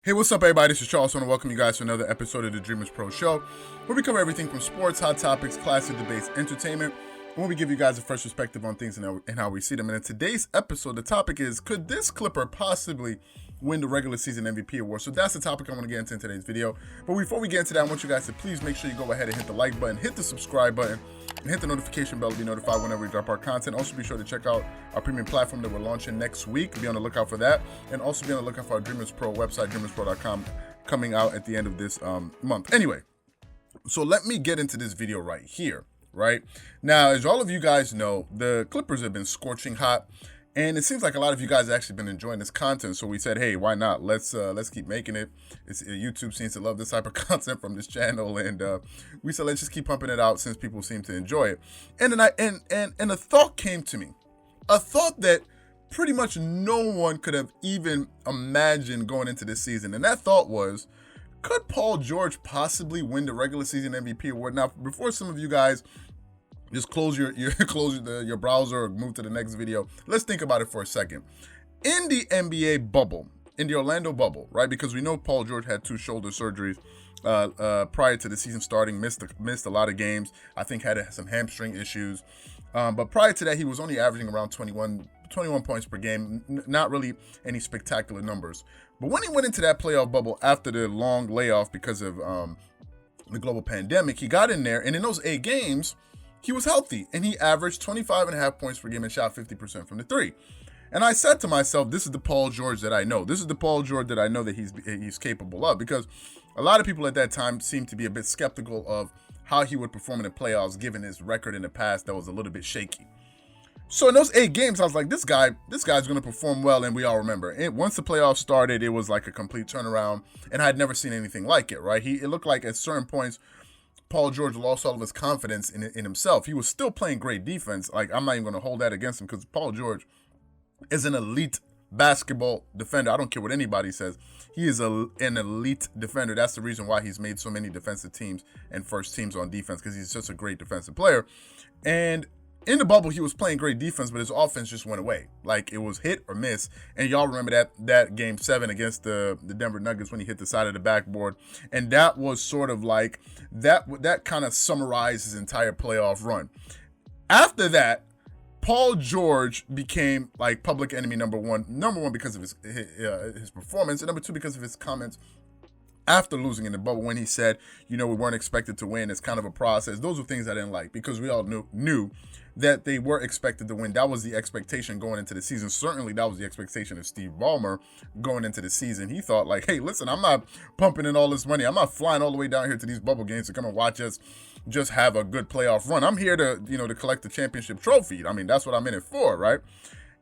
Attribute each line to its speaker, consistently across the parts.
Speaker 1: Hey, what's up, everybody? This is Charles. I want to welcome you guys to another episode of the Dreamerspro Show, where we cover everything from sports, hot topics, classic debates, entertainment, and where we give you guys a fresh perspective on things and how we see them. And in today's episode, the topic is, could this Clipper possibly win the regular season MVP award? So that's the topic I want to get into in today's video. But before we get into that, I want you guys to please make sure you go ahead and hit the like button, hit the subscribe button, and hit the notification bell to be notified whenever we drop our content. Also, be sure to check out our premium platform that we're launching next week. Be on the lookout for that. And also be on the lookout for our Dreamerspro website, dreamerspro.com, coming out at the end of this month. Anyway, so let me get into this video right here, right? Now, as all of you guys know, the Clippers have been scorching hot. And it seems like a lot of you guys have actually been enjoying this content, so we said, hey, why not? Let's keep making it. YouTube seems to love this type of content from this channel, and we said let's just keep pumping it out since people seem to enjoy it. And then a thought came to me, a thought that pretty much no one could have even imagined going into this season, and that thought was, could Paul George possibly win the regular season MVP award? Now, before some of you guys just close your browser or move to the next video, let's think about it for a second. In the NBA bubble, in the Orlando bubble, right? Because we know Paul George had 2 shoulder surgeries prior to the season starting, missed a lot of games. I think had some hamstring issues. But prior to that, he was only averaging around 21 points per game. Not really any spectacular numbers. But when he went into that playoff bubble after the long layoff because of the global pandemic, he got in there, and in those 8 games, he was healthy, and he averaged 25.5 points per game and shot 50% from the 3. And I said to myself, this is the Paul George that I know. This is the Paul George that I know that he's capable of, because a lot of people at that time seemed to be a bit skeptical of how he would perform in the playoffs, given his record in the past that was a little bit shaky. So in those 8 games, I was like, this guy's going to perform well, and we all remember. Once the playoffs started, it was like a complete turnaround, and I had never seen anything like it, right? It looked like at certain points, Paul George lost all of his confidence in himself. He was still playing great defense. Like, I'm not even going to hold that against him, because Paul George is an elite basketball defender. I don't care what anybody says. He is an elite defender. That's the reason why he's made so many defensive teams and first teams on defense, because he's just a great defensive player. And in the bubble, he was playing great defense, but his offense just went away. Like, it was hit or miss. And y'all remember that game 7 against the Denver Nuggets when he hit the side of the backboard. And that was sort of like, that kind of summarized his entire playoff run. After that, Paul George became like public enemy number one because of his performance, and number 2 because of his comments after losing in the bubble, when he said, we weren't expected to win. It's kind of a process. Those were things I didn't like, because we all knew that they were expected to win. That was the expectation going into the season. Certainly, that was the expectation of Steve Ballmer going into the season. He thought like, hey, listen, I'm not pumping in all this money. I'm not flying all the way down here to these bubble games to come and watch us just have a good playoff run. I'm here to, to collect the championship trophy. I mean, that's what I'm in it for, right?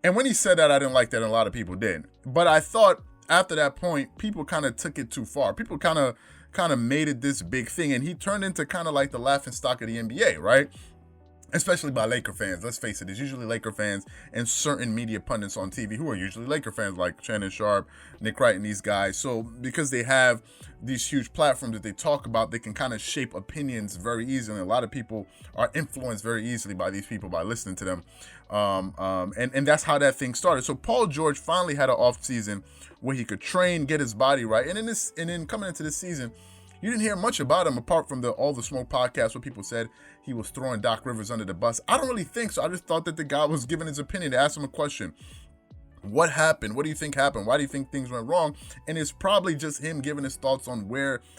Speaker 1: And when he said that, I didn't like that, and a lot of people did. But I thought, after that point, people kind of took it too far. People kind of made it this big thing, and he turned into kind of like the laughingstock of the NBA, right? Especially by Laker fans. Let's face it, it's usually Laker fans and certain media pundits on TV who are usually Laker fans, like Shannon Sharp, Nick Wright, and these guys. So because they have these huge platforms that they talk about, they can kind of shape opinions very easily. A lot of people are influenced very easily by these people by listening to them. And that's how that thing started. So Paul George finally had an off season where he could train, get his body right. And then coming into this season, you didn't hear much about him apart from All the Smoke podcast, where people said he was throwing Doc Rivers under the bus. I don't really think so. I just thought that the guy was giving his opinion. To ask him a question. What happened? What do you think happened? Why do you think things went wrong? And it's probably just him giving his thoughts on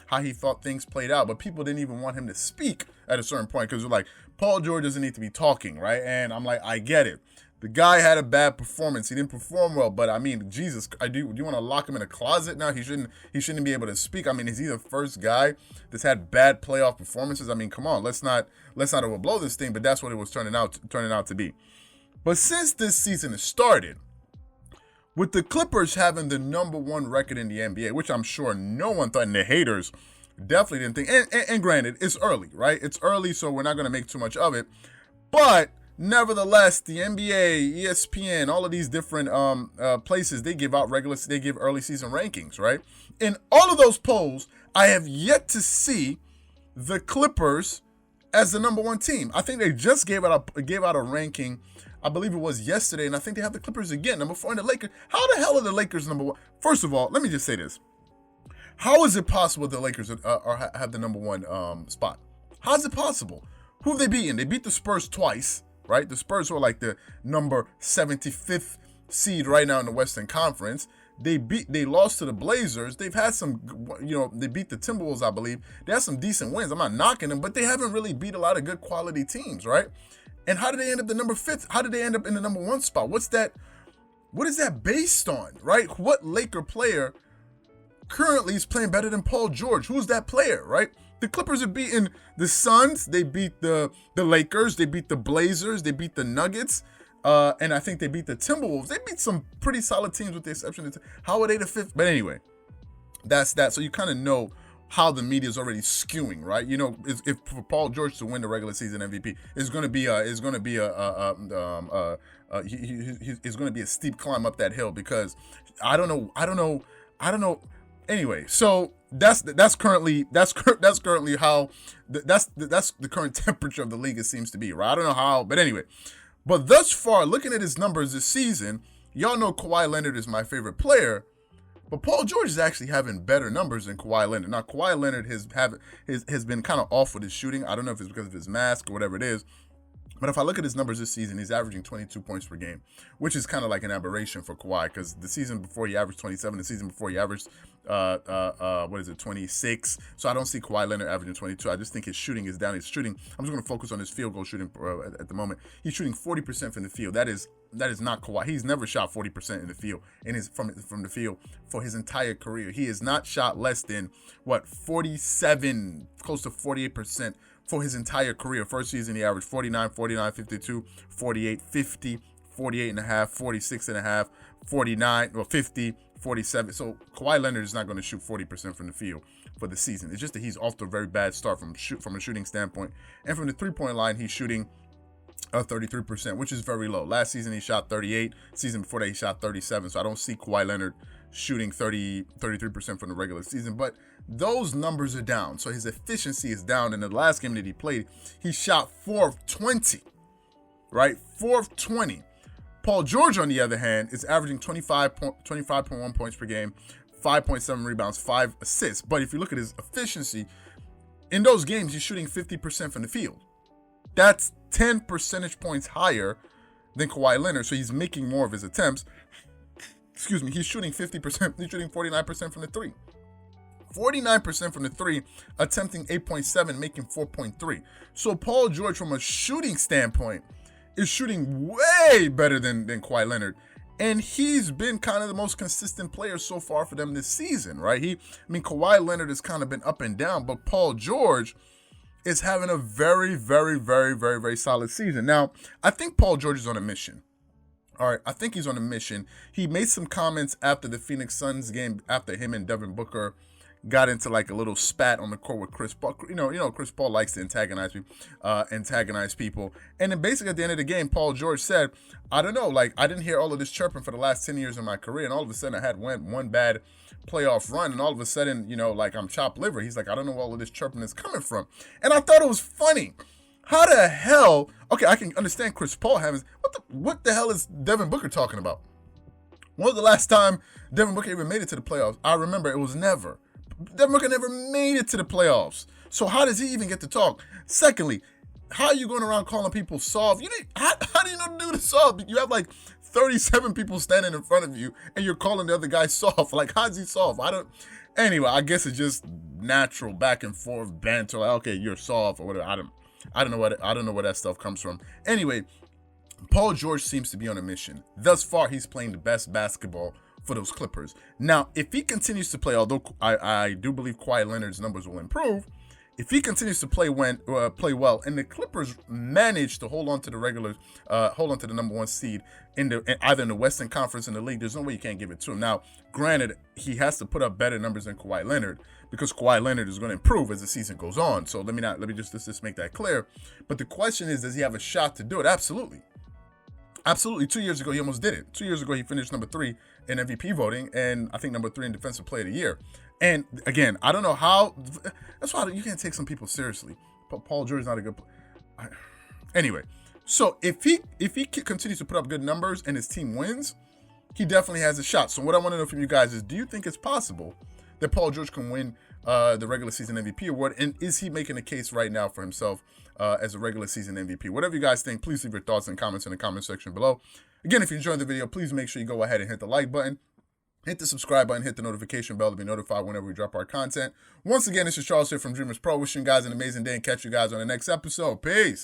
Speaker 1: how he thought things played out. But people didn't even want him to speak at a certain point, because they're like, Paul George doesn't need to be talking, right? And I'm like, I get it. The guy had a bad performance. He didn't perform well, but I mean, Jesus, do you want to lock him in a closet now? He shouldn't be able to speak. I mean, is he the first guy that's had bad playoff performances? I mean, come on, let's not overblow this thing, but that's what it was turning out to be. But since this season has started, with the Clippers having the number 1 record in the NBA, which I'm sure no one thought, and the haters definitely didn't think, and granted, it's early, right? It's early, so we're not going to make too much of it, but nevertheless, the NBA, ESPN, all of these different places, they give early season rankings, right? In all of those polls, I have yet to see the Clippers as the number 1 team. I think they just gave out a ranking, I believe it was yesterday, and I think they have the Clippers again, number 4, and the Lakers. How the hell are the Lakers number 1? First of all, let me just say this. How is it possible the Lakers have the number one spot? How is it possible? Who have they beaten? They beat the Spurs twice, right? The Spurs were like the number 75th seed right now in the Western Conference. They lost to the Blazers. They've had some, they beat the Timberwolves, I believe. They had some decent wins. I'm not knocking them, but they haven't really beat a lot of good quality teams, right? And how did they end up the number 5th? How did they end up in the number 1 spot? What is that based on, right? What Laker player currently is playing better than Paul George? Who's that player, right? The Clippers have beaten the Suns. They beat the Lakers. They beat the Blazers. They beat the Nuggets. And I think they beat the Timberwolves. They beat some pretty solid teams with the exception of how are they the 5th? But anyway, that's that. So you kind of know how the media is already skewing, right? You know, if for Paul George to win the regular season MVP, it's going to be a steep climb up that hill because I don't know. Anyway, so that's currently how that's the current temperature of the league. It seems to be, right? I don't know how, but anyway. But thus far, looking at his numbers this season, y'all know Kawhi Leonard is my favorite player, but Paul George is actually having better numbers than Kawhi Leonard. Now, Kawhi Leonard has been kind of off with his shooting. I don't know if it's because of his mask or whatever it is. But if I look at his numbers this season, he's averaging 22 points per game, which is kind of like an aberration for Kawhi because the season before he averaged 27, the season before he averaged 26. So I don't see Kawhi Leonard averaging 22. I just think his shooting is down. His shooting, I'm just going to focus on his field goal shooting at the moment. He's shooting 40% from the field. That is not Kawhi. He's never shot 40% in the field from the field for his entire career. He has not shot less than 47, close to 48% for his entire career. First season, he averaged 49, 49, 52, 48, 50, 48 and a half, 46 and a half, 49, 50, 47. So Kawhi Leonard is not going to shoot 40% from the field for the season. It's just that he's off to a very bad start from a shooting standpoint. And from the three-point line, he's shooting 33%, which is very low. Last season, he shot 38. Season before that, he shot 37. So I don't see Kawhi Leonard shooting 33% from the regular season. But those numbers are down. So his efficiency is down. In the last game that he played, he shot 4 of 20, right? 4 of 20. Paul George, on the other hand, is averaging 25.1 points per game, 5.7 rebounds, 5 assists. But if you look at his efficiency, in those games, he's shooting 50% from the field. That's 10 percentage points higher than Kawhi Leonard. So he's making more of his attempts. Excuse me, he's shooting 50%. He's shooting 49% from the 3. 49% from the 3, attempting 8.7, making 4.3. So Paul George, from a shooting standpoint, is shooting way better than Kawhi Leonard. And he's been kind of the most consistent player so far for them this season, right? Kawhi Leonard has kind of been up and down, but Paul George is having a very, very, very, very, very solid season. Now, I think Paul George is on a mission. All right, I think he's on a mission. He made some comments after the Phoenix Suns game, after him and Devin Booker got into like a little spat on the court with Chris Paul. You know, Chris Paul likes to antagonize people. And then basically at the end of the game, Paul George said, I don't know, like I didn't hear all of this chirping for the last 10 years of my career. And all of a sudden I had one bad playoff run. And all of a sudden, like I'm chopped liver. He's like, I don't know where all of this chirping is coming from. And I thought it was funny. How the hell? Okay, I can understand Chris Paul having, what the hell is Devin Booker talking about? When was the last time Devin Booker even made it to the playoffs? I remember it was never. Devin Booker never made it to the playoffs. So how does he even get to talk? Secondly, how are you going around calling people soft? How do you know to do the soft? You have like 37 people standing in front of you and you're calling the other guy soft. Like, how's he soft? Anyway, I guess it's just natural back and forth banter. Like, okay, you're soft or whatever. I don't know where that stuff comes from. Anyway, Paul George seems to be on a mission. Thus far, he's playing the best basketball for those Clippers. Now, if he continues to play, although I do believe Kawhi Leonard's numbers will improve, if he continues to play well, and the Clippers manage to hold on to the number 1 seed either in the Western Conference or in the league, there's no way you can't give it to him. Now, granted, he has to put up better numbers than Kawhi Leonard because Kawhi Leonard is going to improve as the season goes on. So let me just make that clear. But the question is, does he have a shot to do it? Absolutely. Absolutely. 2 years ago, he almost did it. 2 years ago, he finished number 3 in MVP voting, and I think number 3 in Defensive Player of the Year. And again, I don't know how. That's why you can't take some people seriously. But Paul George is not a good player. Anyway, so if he continues to put up good numbers and his team wins, he definitely has a shot. So what I want to know from you guys is, do you think it's possible that Paul George can win the regular season MVP award? And is he making a case right now for himself as a regular season MVP? Whatever you guys think, please leave your thoughts and comments in the comment section below. Again, if you enjoyed the video, please make sure you go ahead and hit the like button, hit the subscribe button, hit the notification bell to be notified whenever we drop our content. Once again, this is Charles here from Dreamerspro, wishing you guys an amazing day and catch you guys on the next episode. Peace.